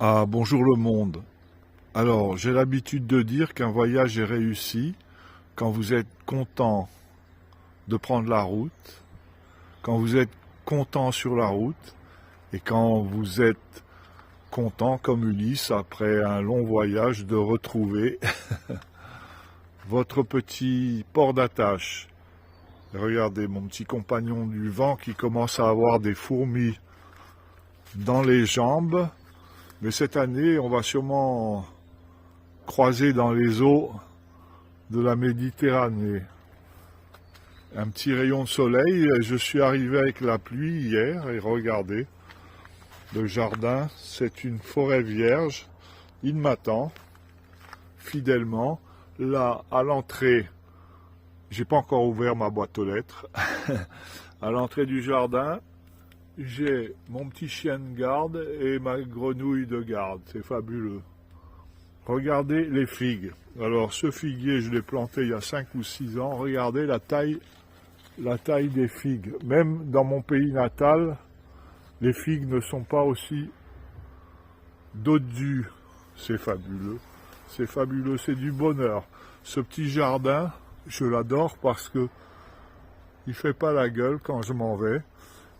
Ah, bonjour le monde. Alors, j'ai l'habitude de dire qu'un voyage est réussi quand vous êtes content de prendre la route, quand vous êtes content sur la route et quand vous êtes content, comme Ulysse, après un long voyage, de retrouver votre petit port d'attache. Regardez mon petit compagnon du vent qui commence à avoir des fourmis dans les jambes. Mais cette année, on va sûrement croiser dans les eaux de la Méditerranée. Un petit rayon de soleil, je suis arrivé avec la pluie hier et regardez, le jardin, c'est une forêt vierge. Il m'attend fidèlement. Là, à l'entrée, j'ai pas encore ouvert ma boîte aux lettres. À l'entrée du jardin, j'ai mon petit chien de garde et ma grenouille de garde. C'est fabuleux. Regardez les figues. Alors ce figuier, je l'ai planté il y a 5 ou 6 ans. Regardez la taille des figues. Même dans mon pays natal, les figues ne sont pas aussi dodues. C'est fabuleux. C'est fabuleux, c'est du bonheur. Ce petit jardin, je l'adore parce que il fait pas la gueule quand je m'en vais.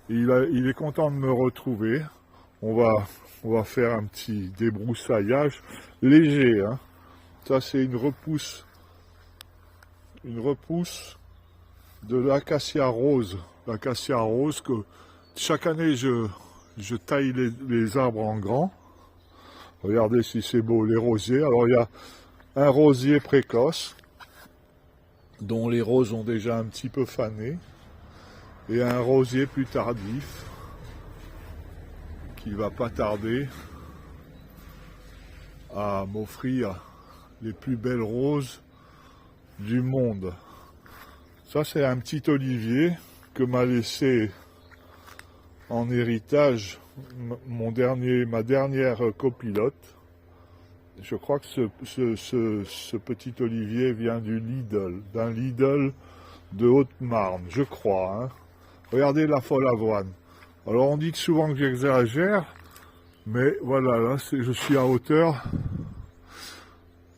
Il est content de me retrouver. On va faire un petit débroussaillage léger, hein. Ça, c'est une repousse de l'acacia rose. L'acacia rose que chaque année, je taille les arbres en grand. Regardez si c'est beau, les rosiers. Alors, il y a un rosier précoce, dont les roses ont déjà un petit peu fané, et un rosier plus tardif, qui va pas tarder à m'offrir les plus belles roses du monde. Ça, c'est un petit olivier que m'a laissé en héritage ma dernière copilote. Je crois que ce petit olivier vient d'un Lidl de Haute-Marne, je crois, hein. Regardez la folle avoine. Alors on dit que souvent que j'exagère, mais voilà, là je suis à hauteur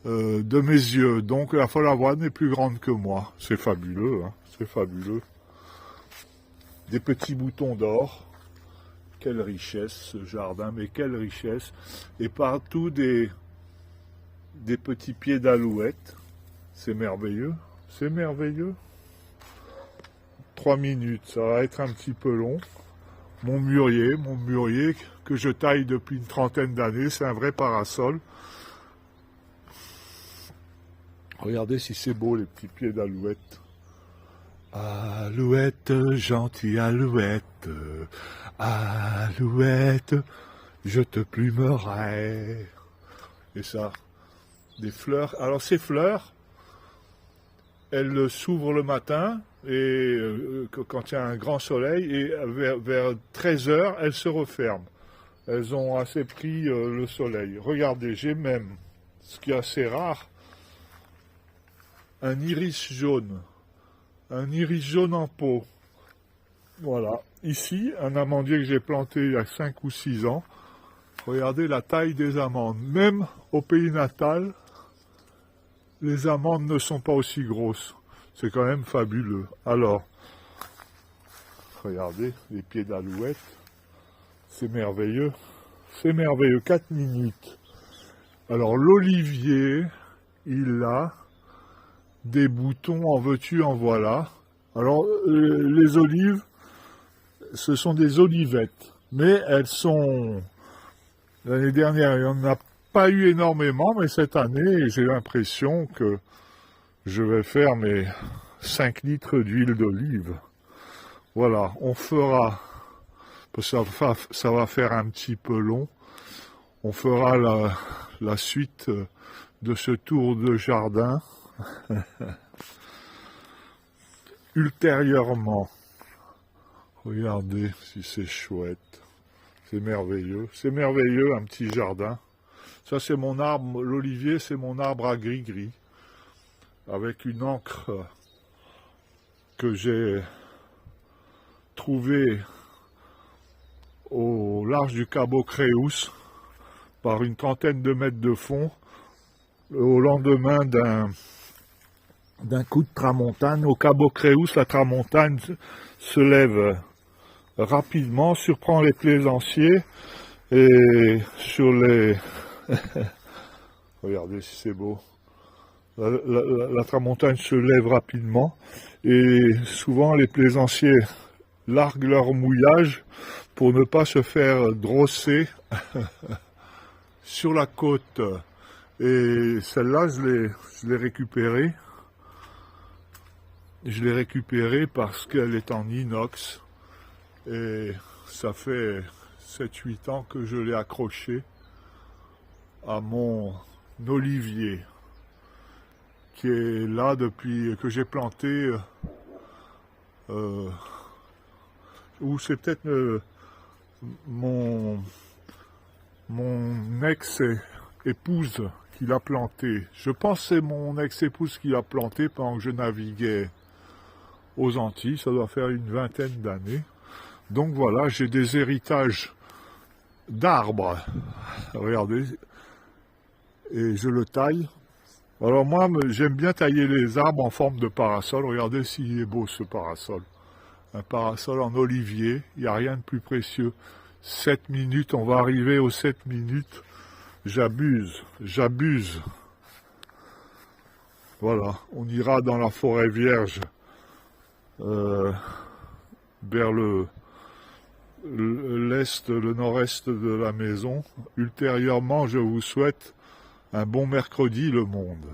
de mes yeux. Donc la folle avoine est plus grande que moi. C'est fabuleux, hein, c'est fabuleux. Des petits boutons d'or. Quelle richesse ce jardin, mais quelle richesse. Et partout des petits pieds d'alouette. C'est merveilleux, c'est merveilleux. 3 minutes, ça va être un petit peu long. Mon mûrier que je taille depuis une trentaine d'années, c'est un vrai parasol. Regardez si c'est beau les petits pieds d'alouette. Alouette, gentille alouette, alouette, je te plumerai. Et ça, des fleurs. Alors ces fleurs, elles s'ouvrent le matin et quand il y a un grand soleil et vers 13 heures, elles se referment. Elles ont assez pris le soleil. Regardez, j'ai même, ce qui est assez rare, un iris jaune en pot. Voilà. Ici, un amandier que j'ai planté il y a 5 ou 6 ans. Regardez la taille des amandes. Même au pays natal, les amandes ne sont pas aussi grosses. C'est quand même fabuleux. Alors, regardez les pieds d'alouette. C'est merveilleux. C'est merveilleux. 4 minutes. Alors, l'olivier, il a des boutons, en veux-tu, en voilà. Alors, les olives, ce sont des olivettes. Mais elles sont... L'année dernière, il n'y en a pas eu énormément, mais cette année, j'ai l'impression que je vais faire mes 5 litres d'huile d'olive. Voilà, on fera, parce que ça va faire un petit peu long, on fera la suite de ce tour de jardin ultérieurement. Regardez si c'est chouette. C'est merveilleux un petit jardin. Ça c'est mon arbre, l'olivier c'est mon arbre à gris-gris, avec une encre que j'ai trouvée au large du Cabo Creus, par une trentaine de mètres de fond au lendemain d'un coup de tramontane. Au Cabo Creus, la tramontane se lève rapidement, surprend les plaisanciers et sur les... Regardez si c'est beau. La tramontane se lève rapidement et souvent les plaisanciers larguent leur mouillage pour ne pas se faire drosser sur la côte. Et celle-là, je l'ai récupérée. Je l'ai récupérée parce qu'elle est en inox. Et ça fait 7-8 ans que je l'ai accrochée à mon olivier, qui est là depuis que j'ai planté, ou c'est peut-être mon ex-épouse qui l'a planté. Je pense que c'est mon ex-épouse qui l'a planté pendant que je naviguais aux Antilles, ça doit faire une vingtaine d'années. Donc voilà, j'ai des héritages d'arbres, regardez, et je le taille. Alors moi, j'aime bien tailler les arbres en forme de parasol. Regardez s'il est beau ce parasol. Un parasol en olivier, il n'y a rien de plus précieux. 7 minutes, on va arriver aux 7 minutes. J'abuse. Voilà, on ira dans la forêt vierge, vers l'est, le nord-est de la maison. Ultérieurement, je vous souhaite un bon mercredi, le monde.